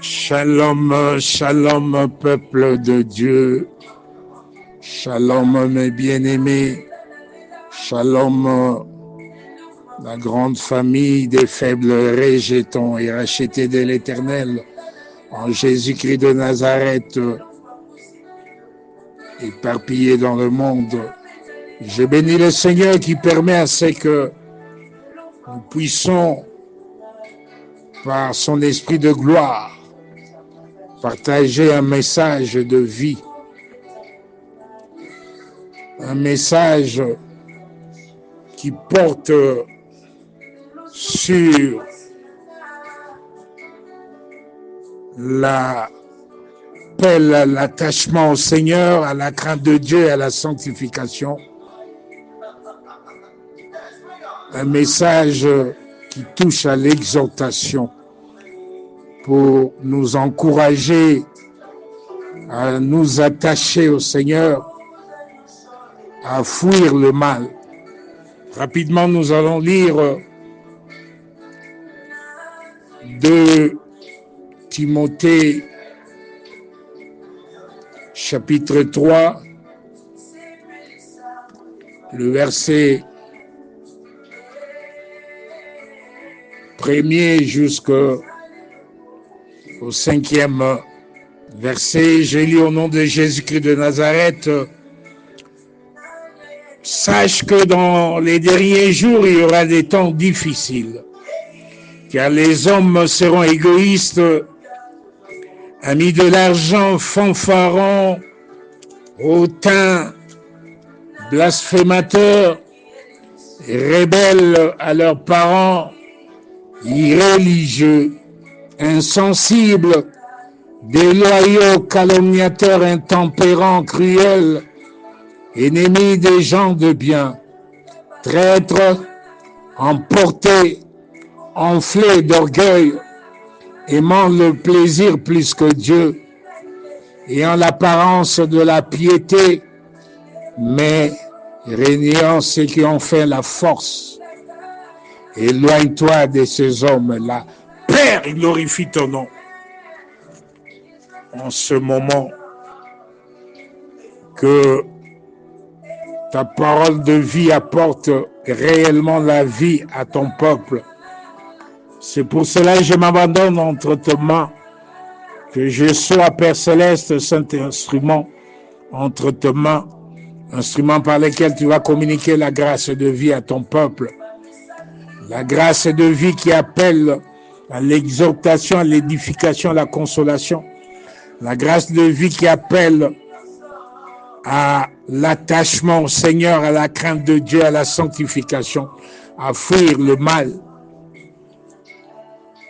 Shalom, shalom, peuple de Dieu. Shalom, mes bien-aimés. Shalom, la grande famille des faibles rejetons et rachetés de l'Éternel en Jésus-Christ de Nazareth, éparpillés dans le monde. Je bénis le Seigneur qui permet à ce que nous puissions, par son esprit de gloire, partager un message de vie, un message qui porte sur l'appel, l'attachement au Seigneur, à la crainte de Dieu et à la sanctification. Un message qui touche à l'exhortation pour nous encourager à nous attacher au Seigneur, à fuir le mal. Rapidement, nous allons lire 2 Timothée, chapitre 3, le verset 1er jusqu'au 5e verset. Je lis au nom de Jésus-Christ de Nazareth. Sache que dans les derniers jours, il y aura des temps difficiles, car les hommes seront égoïstes, amis de l'argent, fanfarons, hautains, blasphémateurs, rebelles à leurs parents, irréligieux, insensibles, déloyaux, calomniateurs, intempérants, cruels, ennemis des gens de bien, traîtres, emportés, enflés d'orgueil, aimant le plaisir plus que Dieu, ayant l'apparence de la piété, mais régnant ceux qui ont fait la force. Éloigne-toi de ces hommes-là. Père, glorifie ton nom. En ce moment, que ta parole de vie apporte réellement la vie à ton peuple. C'est pour cela que je m'abandonne entre tes mains, que je sois, Père Céleste, saint instrument entre tes mains, instrument par lequel tu vas communiquer la grâce de vie à ton peuple. La grâce de vie qui appelle à l'exhortation, à l'édification, à la consolation. La grâce de vie qui appelle à l'attachement au Seigneur, à la crainte de Dieu, à la sanctification, à fuir le mal.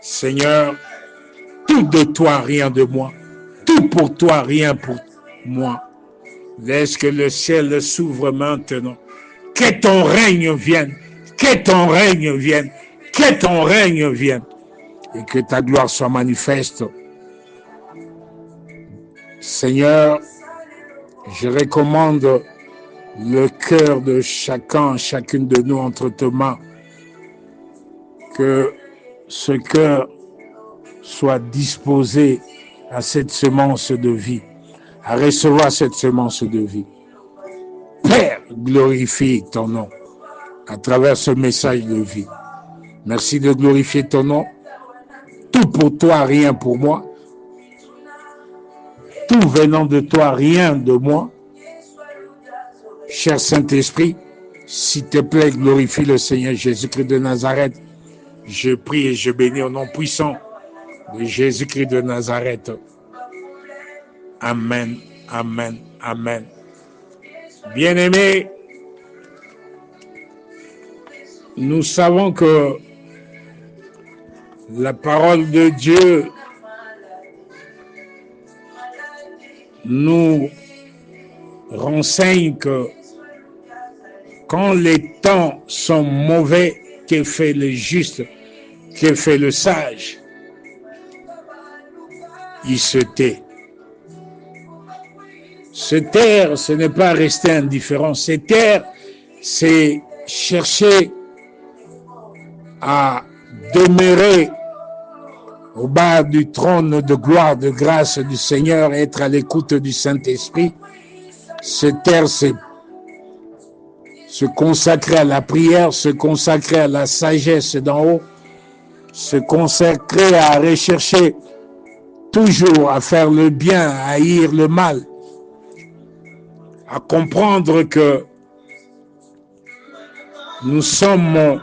Seigneur, tout de toi, rien de moi. Tout pour toi, rien pour moi. Laisse que le ciel s'ouvre maintenant. Que ton règne vienne. Que ton règne vienne. Que ton règne vienne. Et que ta gloire soit manifeste. Seigneur, je recommande le cœur de chacun, chacune de nous entre tes mains. Que ce cœur soit disposé à cette semence de vie, à recevoir cette semence de vie. Père, glorifie ton nom à travers ce message de vie. Merci de glorifier ton nom. Tout pour toi, rien pour moi. Tout venant de toi, rien de moi. Cher Saint-Esprit, s'il te plaît, glorifie le Seigneur Jésus-Christ de Nazareth. Je prie et je bénis au nom puissant de Jésus-Christ de Nazareth. Amen, amen, amen. Bien-aimés, nous savons que la parole de Dieu nous renseigne que quand les temps sont mauvais, que fait le juste, que fait le sage? Il se tait. Se taire, ce n'est pas rester indifférent. Se taire, c'est chercher à demeurer au bas du trône de gloire, de grâce du Seigneur, être à l'écoute du Saint-Esprit, se taire, se consacrer à la prière, se consacrer à la sagesse d'en haut, se consacrer à rechercher toujours à faire le bien, à haïr le mal, à comprendre que nous sommes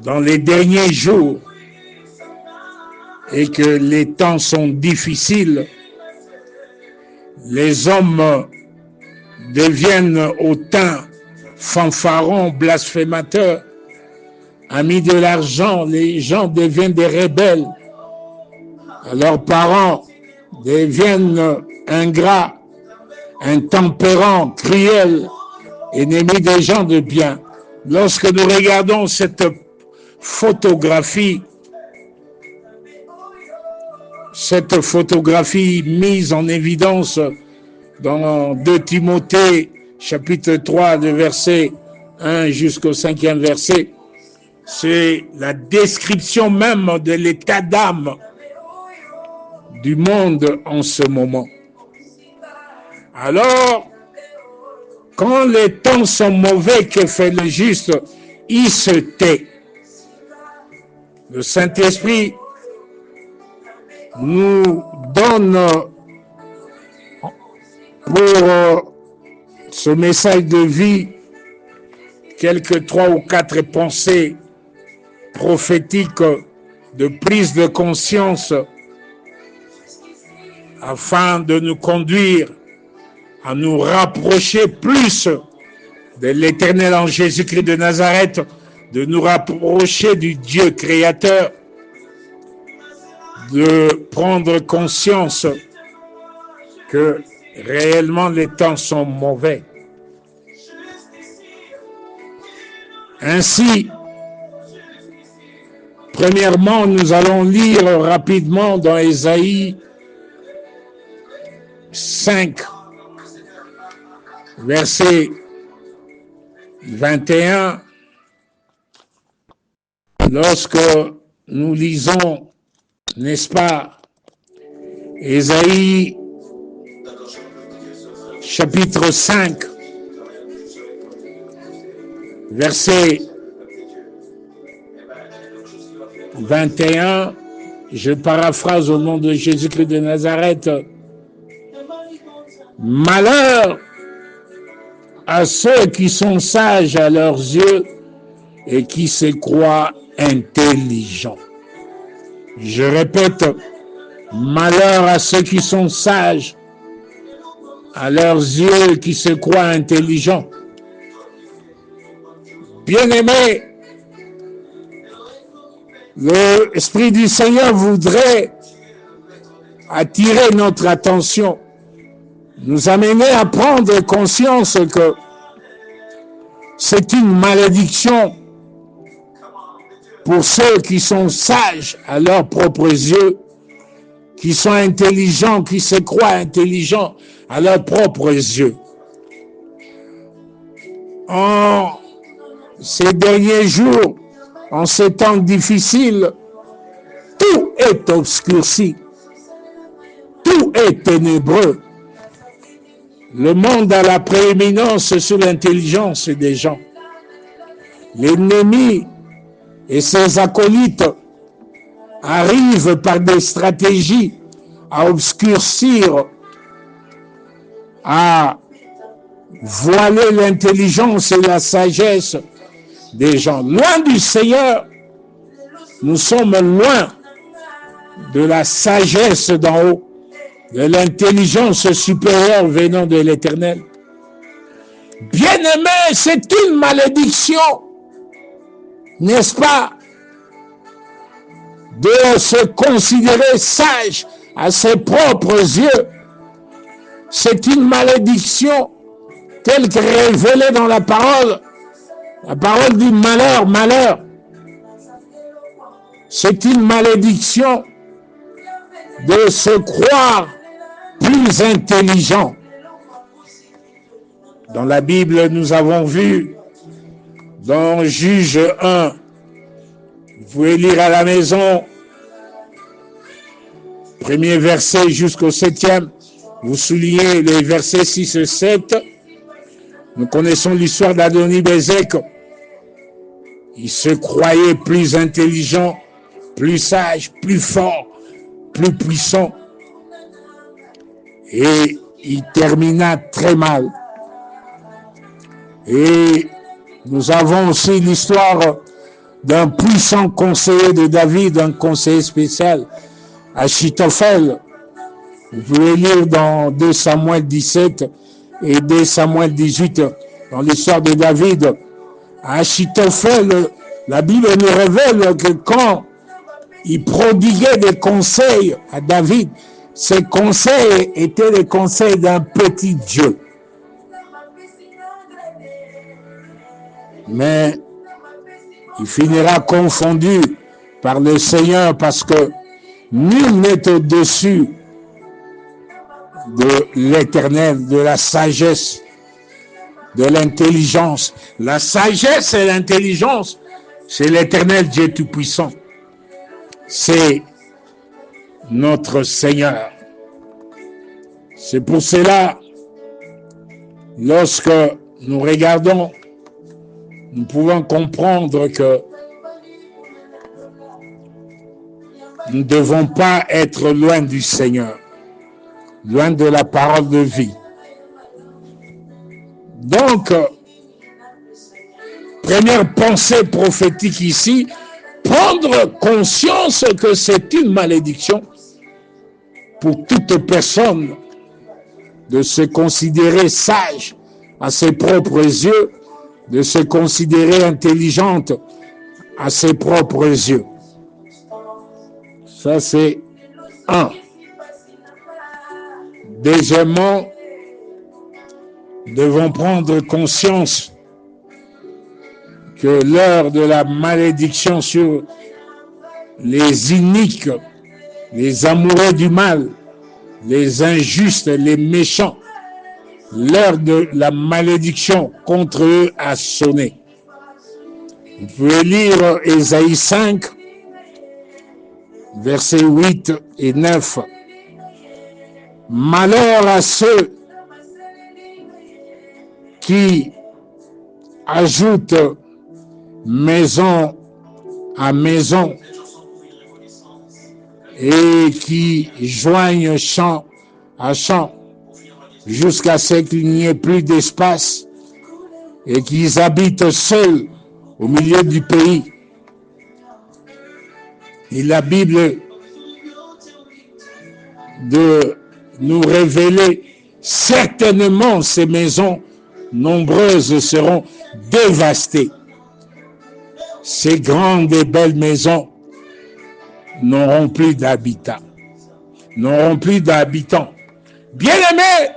dans les derniers jours et que les temps sont difficiles. Les hommes deviennent hautains, fanfarons, blasphémateurs, amis de l'argent. Les gens deviennent des rebelles. Leurs parents deviennent ingrats, intempérants, cruels, ennemis des gens de bien. Lorsque nous regardons cette photographie mise en évidence dans 2 Timothée, chapitre 3, de verset 1 jusqu'au 5e verset, c'est la description même de l'état d'âme du monde en ce moment. Alors, quand les temps sont mauvais, que fait le juste? Il se tait. Le Saint-Esprit nous donne pour ce message de vie quelques 3 ou 4 pensées prophétiques de prise de conscience afin de nous conduire à nous rapprocher plus de l'Éternel en Jésus-Christ de Nazareth, de nous rapprocher du Dieu créateur, de prendre conscience que réellement les temps sont mauvais. Ainsi, premièrement, nous allons lire rapidement dans Ésaïe 5, verset 21, lorsque nous lisons, n'est-ce pas, Ésaïe chapitre 5, verset 21, je paraphrase au nom de Jésus-Christ de Nazareth. Malheur à ceux qui sont sages à leurs yeux et qui se croient intelligents. Je répète, malheur à ceux qui sont sages à leurs yeux et qui se croient intelligents. Bien-aimés, l'Esprit du Seigneur voudrait attirer notre attention, nous amener à prendre conscience que c'est une malédiction pour ceux qui sont sages à leurs propres yeux, qui sont intelligents, qui se croient intelligents à leurs propres yeux. En ces derniers jours, en ces temps difficiles, tout est obscurci, tout est ténébreux. Le monde a la prééminence sur l'intelligence des gens. L'ennemi et ses acolytes arrivent par des stratégies à obscurcir, à voiler l'intelligence et la sagesse des gens. Loin du Seigneur, nous sommes loin de la sagesse d'en haut, de l'intelligence supérieure venant de l'Éternel. Bien-aimés, c'est une malédiction, n'est-ce pas, de se considérer sage à ses propres yeux. C'est une malédiction telle que révélée dans la parole. La parole dit malheur, malheur. C'est une malédiction de se croire plus intelligent. Dans la Bible, nous avons vu, dans Juge 1, vous pouvez lire à la maison, premier verset jusqu'au 7e. Vous soulignez les versets 6 et 7. Nous connaissons l'histoire d'Adoni-Bézek. Il se croyait plus intelligent, plus sage, plus fort, plus puissant. Et il termina très mal. Et nous avons aussi l'histoire d'un puissant conseiller de David, un conseiller spécial, Achitophel. Vous pouvez lire dans 2 Samuel 17 et 2 Samuel 18, dans l'histoire de David. Achitophel, la Bible nous révèle que quand il prodiguait des conseils à David, ces conseils étaient les conseils d'un petit Dieu. Mais il finira confondu par le Seigneur parce que nul n'est au-dessus de l'Éternel, de la sagesse, de l'intelligence. La sagesse et l'intelligence, c'est l'Éternel Dieu Tout-Puissant. C'est notre Seigneur. C'est pour cela, lorsque nous regardons, nous pouvons comprendre que nous ne devons pas être loin du Seigneur, loin de la parole de vie. Donc, première pensée prophétique ici, prendre conscience que c'est une malédiction pour toute personne de se considérer sage à ses propres yeux, de se considérer intelligente à ses propres yeux. Ça, c'est un. Deuxièmement, nous devons prendre conscience que l'heure de la malédiction sur les iniques, les amoureux du mal, les injustes, les méchants, l'heure de la malédiction contre eux a sonné. Vous pouvez lire Ésaïe 5, versets 8 et 9. Malheur à ceux qui ajoutent maison à maison et qui joignent champ à champ jusqu'à ce qu'il n'y ait plus d'espace et qu'ils habitent seuls au milieu du pays. Et la Bible de nous révéler certainement ces maisons nombreuses seront dévastées. Ces grandes et belles maisons n'auront plus d'habitants. N'auront plus d'habitants. Bien-aimés,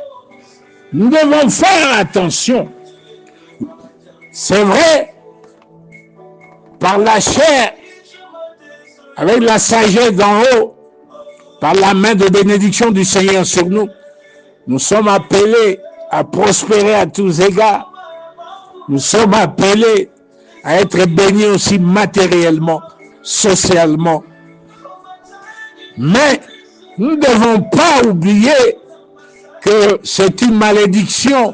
nous devons faire attention. C'est vrai, par la chair, avec la sagesse d'en haut, par la main de bénédiction du Seigneur sur nous, nous sommes appelés à prospérer à tous égards. Nous sommes appelés à être bénis aussi matériellement, socialement. Mais nous ne devons pas oublier que c'est une malédiction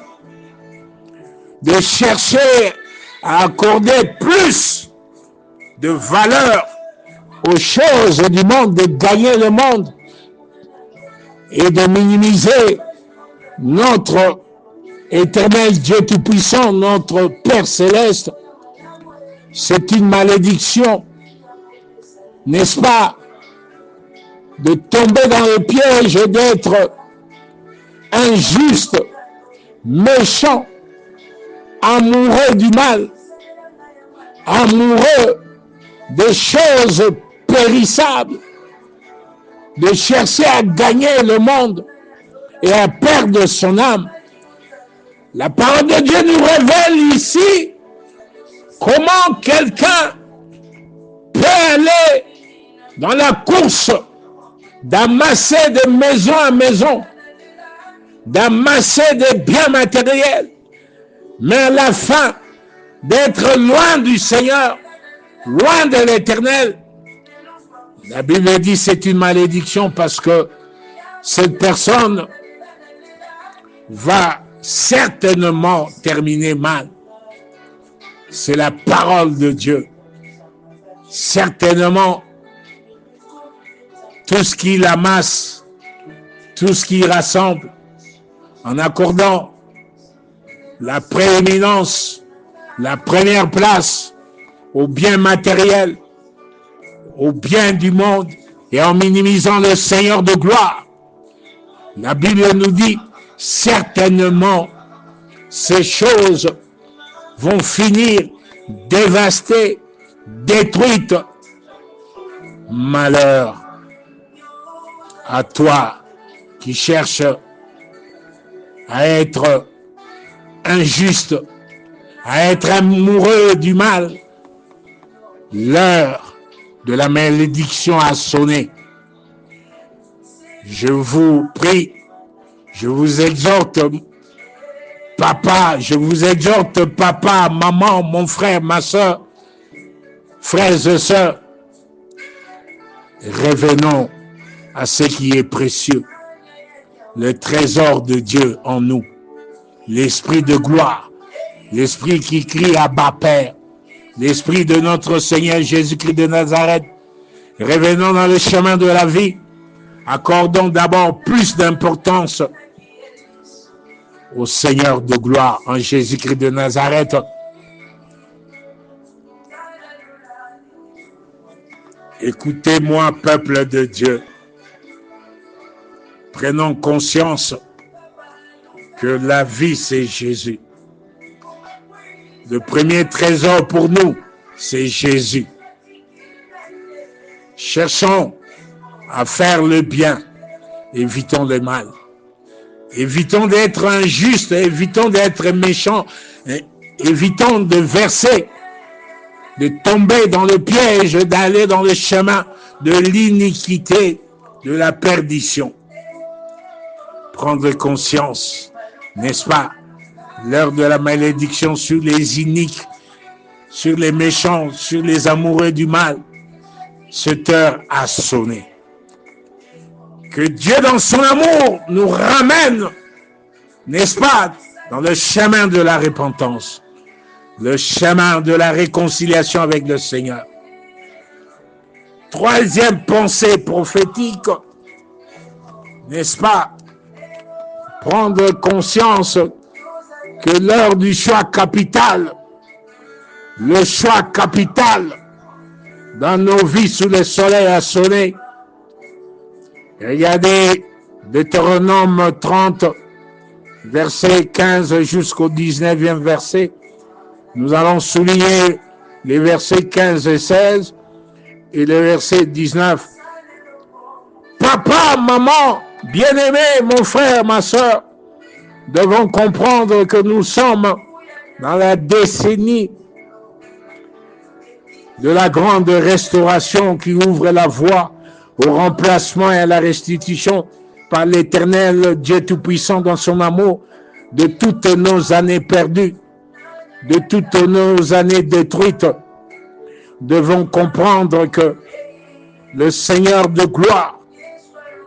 de chercher à accorder plus de valeur aux choses du monde, de gagner le monde et de minimiser notre éternel Dieu Tout-Puissant, notre Père Céleste. C'est une malédiction, n'est-ce pas, de tomber dans le piège d'être injuste, méchant, amoureux du mal, amoureux des choses périssables, de chercher à gagner le monde et à perdre son âme. La parole de Dieu nous révèle ici comment quelqu'un peut aller dans la course d'amasser de maison à maison, d'amasser des biens matériels, mais à la fin d'être loin du Seigneur, loin de l'Éternel. La Bible dit c'est une malédiction parce que cette personne va certainement terminer mal. C'est la parole de Dieu. Certainement, tout ce qu'il amasse, tout ce qu'il rassemble, en accordant la prééminence, la première place au bien matériel, au bien du monde, et en minimisant le Seigneur de gloire. La Bible nous dit, certainement, ces choses vont finir dévastées, détruites. Malheur à toi qui cherches à être injuste, à être amoureux du mal. L'heure de la malédiction a sonné. Je vous prie, je vous exhorte, papa, maman, mon frère, ma soeur, frères et sœurs, revenons à ce qui est précieux, le trésor de Dieu en nous, l'esprit de gloire, l'esprit qui crie Abba Père, l'esprit de notre Seigneur Jésus-Christ de Nazareth. Revenons dans le chemin de la vie, accordons d'abord plus d'importance au Seigneur de gloire en Jésus-Christ de Nazareth. Écoutez-moi, peuple de Dieu. Prenons conscience que la vie, c'est Jésus. Le premier trésor pour nous, c'est Jésus. Cherchons à faire le bien, évitons le mal. Évitons d'être injustes, évitons d'être méchants, évitons de verser, de tomber dans le piège, d'aller dans le chemin de l'iniquité, de la perdition. Prendre conscience, n'est-ce pas? L'heure de la malédiction sur les iniques, sur les méchants, sur les amoureux du mal. Cette heure a sonné. Que Dieu, dans son amour, nous ramène, n'est-ce pas, dans le chemin de la repentance, le chemin de la réconciliation avec le Seigneur. Troisième pensée prophétique, n'est-ce pas, prendre conscience que l'heure du choix capital, le choix capital dans nos vies sous le soleil a sonné. Regardez Deutéronome 30, verset 15 jusqu'au 19e verset. Nous allons souligner les versets 15 et 16 et le verset 19. Papa, maman, bien-aimé, mon frère, ma soeur, devons comprendre que nous sommes dans la décennie de la grande restauration qui ouvre la voie au remplacement et à la restitution par l'Éternel Dieu Tout-Puissant dans son amour de toutes nos années perdues, de toutes nos années détruites. Devons comprendre que le Seigneur de gloire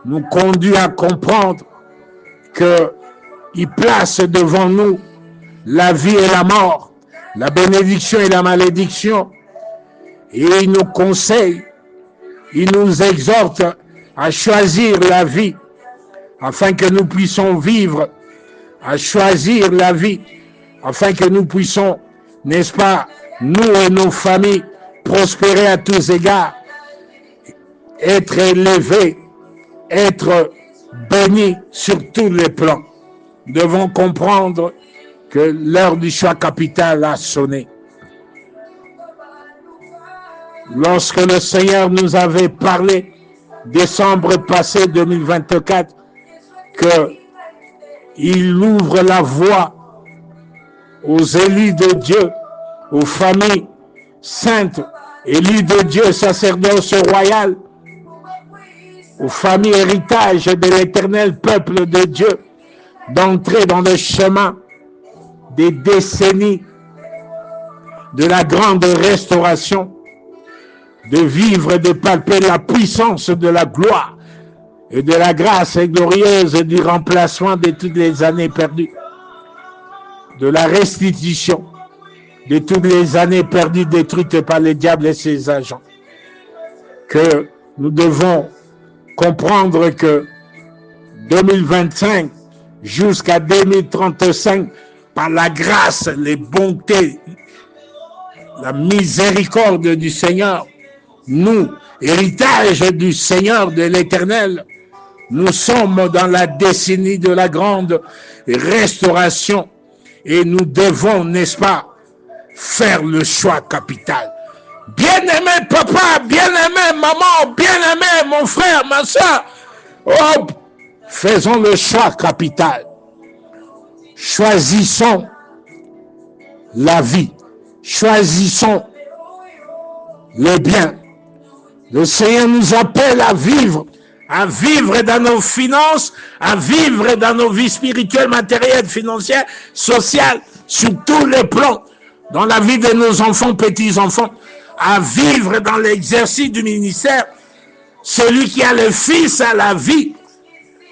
nous conduit à comprendre qu'il place devant nous la vie et la mort, la bénédiction et la malédiction, et il nous conseille, il nous exhorte à choisir la vie afin que nous puissions vivre, à choisir la vie afin que nous puissions, n'est-ce pas, nous et nos familles, prospérer à tous égards, être élevés, être bénis sur tous les plans. Nous devons comprendre que l'heure du choix capital a sonné. Lorsque le Seigneur nous avait parlé, décembre passé 2024, qu'il ouvre la voie aux élus de Dieu, aux familles saintes, élus de Dieu, sacerdoce royal, aux familles héritage de l'éternel peuple de Dieu, d'entrer dans le chemin des décennies de la grande restauration. de vivre et de palper la puissance de la gloire et de la grâce glorieuse et du remplacement de toutes les années perdues, de la restitution de toutes les années perdues détruites par le diable et ses agents. Que nous devons comprendre que 2025 jusqu'à 2035, par la grâce, les bontés, la miséricorde du Seigneur, nous, héritage du Seigneur de l'Éternel, nous sommes dans la décennie de la grande restauration et nous devons, n'est-ce pas, faire le choix capital. Bien-aimé papa, bien-aimé maman, bien-aimé mon frère, ma soeur, oh, faisons le choix capital. Choisissons la vie. Choisissons le bien. Le Seigneur nous appelle à vivre dans nos finances, à vivre dans nos vies spirituelles, matérielles, financières, sociales, sur tous les plans, dans la vie de nos enfants, petits-enfants, à vivre dans l'exercice du ministère. Celui qui a le Fils a la vie.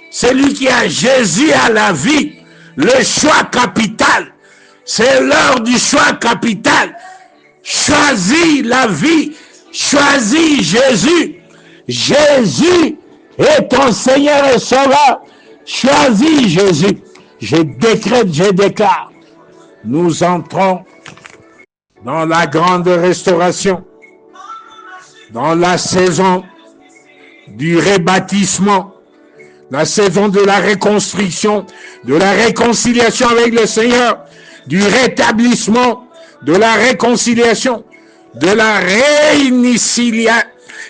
Celui qui a Jésus a la vie. Le choix capital. C'est l'heure du choix capital. Choisis la vie. Choisis Jésus. Jésus est ton Seigneur et Sauveur. Choisis Jésus. Je décrète, je déclare. Nous entrons dans la grande restauration, dans la saison du rebâtissement, la saison de la reconstruction, de la réconciliation avec le Seigneur, du rétablissement, de la réconciliation, de la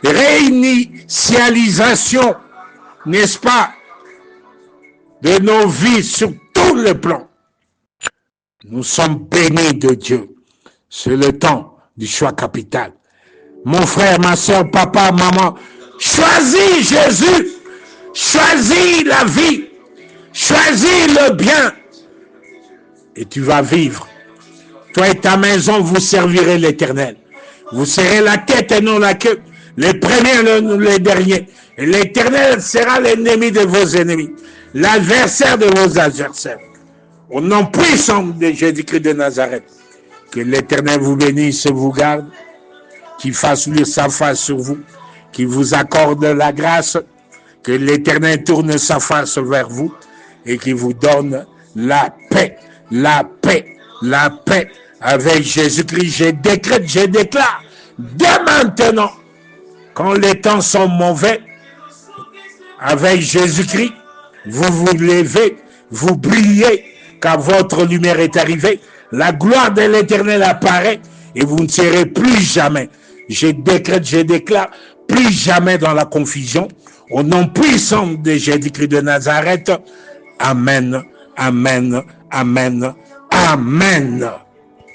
réinitialisation, n'est-ce pas, de nos vies sur tous les plans. Nous sommes bénis de Dieu. C'est le temps du choix capital. Mon frère, ma soeur, papa, maman, choisis Jésus. Choisis la vie. Choisis le bien. Et tu vas vivre. Toi et ta maison, vous servirez l'Éternel. Vous serez la tête et non la queue. Les premiers, les derniers. Et l'Éternel sera l'ennemi de vos ennemis. L'adversaire de vos adversaires. Au nom puissant de Jésus-Christ de Nazareth. Que l'Éternel vous bénisse et vous garde. Qu'il fasse luire sa face sur vous. Qu'il vous accorde la grâce. Que l'Éternel tourne sa face vers vous. Et qu'il vous donne la paix. La paix. La paix. Avec Jésus-Christ, je décrète, je déclare. Dès maintenant. Quand les temps sont mauvais. Avec Jésus-Christ. Vous vous levez. Vous brillez. Car votre lumière est arrivée. La gloire de l'Éternel apparaît et vous ne serez plus jamais, je décrète, je déclare, plus jamais dans la confusion. Au nom puissant de Jésus-Christ de Nazareth. Amen, amen, amen, amen.